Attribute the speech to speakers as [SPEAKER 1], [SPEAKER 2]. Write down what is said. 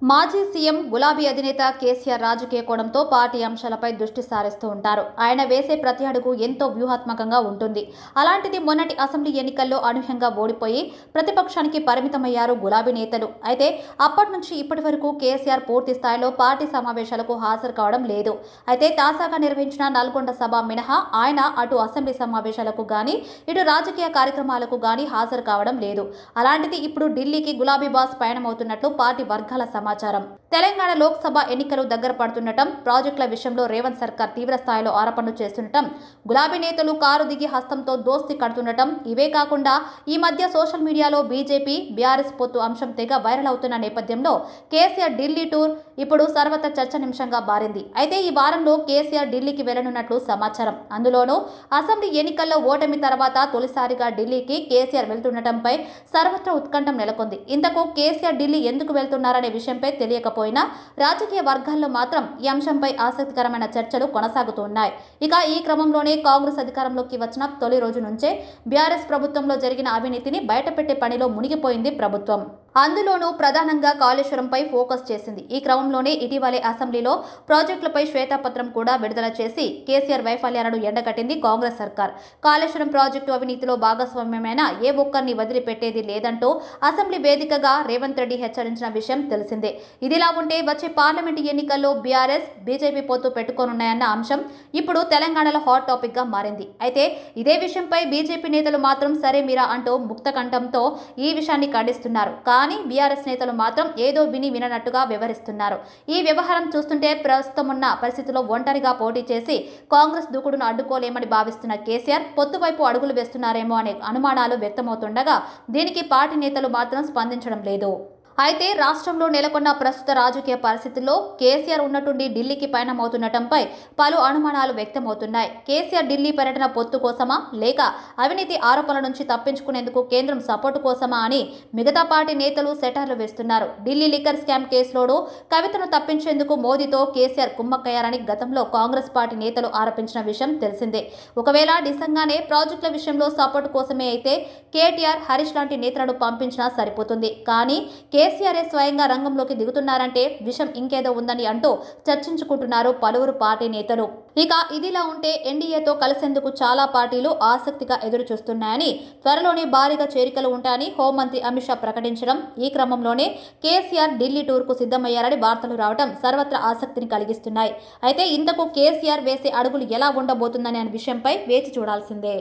[SPEAKER 1] మాజీ సీఎం గులాబీ అధినేత కేసీఆర్ రాజకీయ కోణంతో పార్టీ అంశాలపై దృష్టి సారిస్తూ ఉంటారు. ఆయన వేసే ప్రతి అడుగు ఎంతో వ్యూహాత్మకంగా ఉంటుంది. అలాంటిది మొన్నటి అసెంబ్లీ ఎన్నికల్లో అనూహ్యంగా ఓడిపోయి ప్రతిపక్షానికి పరిమితమయ్యారు గులాబీ నేతలు. అయితే అప్పటి నుంచి ఇప్పటి వరకు కేసీఆర్ పూర్తి స్థాయిలో పార్టీ సమావేశాలకు హాజరు కావడం లేదు. అయితే తాజాగా నిర్వహించిన నల్గొండ సభ మినహా ఆయన అటు అసెంబ్లీ సమావేశాలకు గానీ ఇటు రాజకీయ కార్యక్రమాలకు గానీ హాజరు కావడం లేదు. అలాంటిది ఇప్పుడు ఢిల్లీకి గులాబీ బాస్ పయనమవుతున్నట్లు పార్టీ వర్గాల సమాచారం. తెలంగాణ లోక్సభ ఎన్నికలు దగ్గర పడుతుండటం, ప్రాజెక్టుల విషయంలో రేవంత్ సర్కార్ తీవ్ర స్థాయిలో ఆరోపణలు చేస్తుండటం, గులాబీ నేతలు కారు దిగి హస్తంతో దోస్తీ కడుతుండటం, ఇవే కాకుండా ఈ మధ్య సోషల్ మీడియాలో బీజేపీ బీఆర్ఎస్ పొత్తు అంశం తెగ వైరల్ అవుతున్న నేపథ్యంలో కేసీఆర్ ఢిల్లీ టూర్ ఇప్పుడు సర్వత్ర చర్చనీయాంశంగా మారింది. అయితే ఈ వారంలో కేసీఆర్ ఢిల్లీకి వెళ్లనున్నట్లు సమాచారం. అందులోనూ అసెంబ్లీ ఎన్నికల్లో ఓటమి తర్వాత తొలిసారిగా ఢిల్లీకి కేసీఆర్ వెళ్తుండటంపై సర్వత్ర ఉత్కంఠం నెలకొంది. ఇంతకు కేసీఆర్ ఢిల్లీ ఎందుకు వెళ్తున్నారనే విషయంపై తెలియకపోయినా రాజకీయ వర్గాల్లో మాత్రం ఈ అంశంపై ఆసక్తికరమైన చర్చలు కొనసాగుతున్నాయి. ఇక ఈ క్రమంలోనే కాంగ్రెస్ అధికారంలోకి వచ్చిన తొలి రోజు నుంచే బీఆర్ఎస్ ప్రభుత్వంలో జరిగిన అవినీతిని బయటపెట్టే పనిలో మునిగిపోయింది ప్రభుత్వం. అందులోనూ ప్రధానంగా కాళేశ్వరంపై ఫోకస్ చేసింది. ఈ క్రమంలోనే ఇటీవలే అసెంబ్లీలో ప్రాజెక్టులపై శ్వేతపత్రం కూడా విడుదల చేసి కేసీఆర్ వైఫల్యాలను ఎండగట్టింది కాంగ్రెస్ సర్కార్. కాళేశ్వరం ప్రాజెక్టు అవినీతిలో భాగస్వామ్యమైన ఏ ఒక్కరిని వదిలిపెట్టేది లేదంటూ అసెంబ్లీ వేదికగా రేవంత్ రెడ్డి హెచ్చరించిన విషయం తెలిసిందే. ఇదిలా ఉంటే వచ్చే పార్లమెంటు ఎన్నికల్లో బీఆర్ఎస్ బీజేపీ పొత్తు పెట్టుకోనున్నాయన్న అంశం ఇప్పుడు తెలంగాణలో హాట్ టాపిక్ గా మారింది. అయితే ఇదే విషయంపై బీజేపీ నేతలు మాత్రం సరే మీరా అంటూ ముక్తకంఠంతో ఈ విషయాన్ని ఖండిస్తున్నారు. కానీ బీఆర్ఎస్ నేతలు మాత్రం ఏదో విననట్టుగా వ్యవహరిస్తున్నారు. ఈ వ్యవహారం చూస్తుంటే ప్రస్తుతం ఉన్న పరిస్థితుల్లో ఒంటరిగా పోటీ చేసి కాంగ్రెస్ దూకుడును అడ్డుకోలేమని భావిస్తున్న కేసీఆర్ పొత్తు వైపు అడుగులు వేస్తున్నారేమో అనే అనుమానాలు వ్యక్తమవుతుండగా దీనికి పార్టీ నేతలు మాత్రం స్పందించడం లేదు. అయితే రాష్ట్రంలో నెలకొన్న ప్రస్తుత రాజకీయ పరిస్థితుల్లో కేసీఆర్ ఉన్నట్టుండి ఢిల్లీకి పయనమవుతుండటంపై పలు అనుమానాలు వ్యక్తమవుతున్నాయి. కేసీఆర్ ఢిల్లీ పర్యటన పొత్తు కోసమా లేక అవినీతి ఆరోపణల నుంచి తప్పించుకునేందుకు కేంద్రం సపోర్టు కోసమా అని మిగతా పార్టీ నేతలు సెటర్లు వేస్తున్నారు. ఢిల్లీ లిక్కర్ స్కామ్ కేసులోనూ కవితను తప్పించేందుకు మోదీతో కేసీఆర్ కుమ్మక్కయ్యారని గతంలో కాంగ్రెస్ పార్టీ నేతలు ఆరోపించిన విషయం తెలిసిందే. ఒకవేళ నిజంగానే ప్రాజెక్టుల విషయంలో సపోర్టు కోసమే అయితే కేటీఆర్, హరీష్ లాంటి నేతలను పంపించినా సరిపోతుంది. కానీ కేసీఆర్ స్వయంగా రంగంలోకి దిగుతున్నారంటే విషయం ఇంకేదో ఉందని అంటూ చర్చించుకుంటున్నారు పలువురు పార్టీ నేతలు. ఇక ఇదిలా ఉంటే ఎన్డీఏతో కలిసేందుకు చాలా పార్టీలు ఆసక్తిగా ఎదురు చూస్తున్నాయని, త్వరలోనే భారీగా చేరికలు ఉంటాయని హోంమంత్రి అమిత్ షా ప్రకటించడం, ఈ క్రమంలోనే కేసీఆర్ ఢిల్లీ టూర్కు సిద్ధమయ్యారని వార్తలు రావడం సర్వత్రా ఆసక్తిని కలిగిస్తున్నాయి. అయితే ఇంతకు కేసీఆర్ వేసే అడుగులు ఎలా ఉండబోతుందనే విషయంపై వేచి చూడాల్సిందే.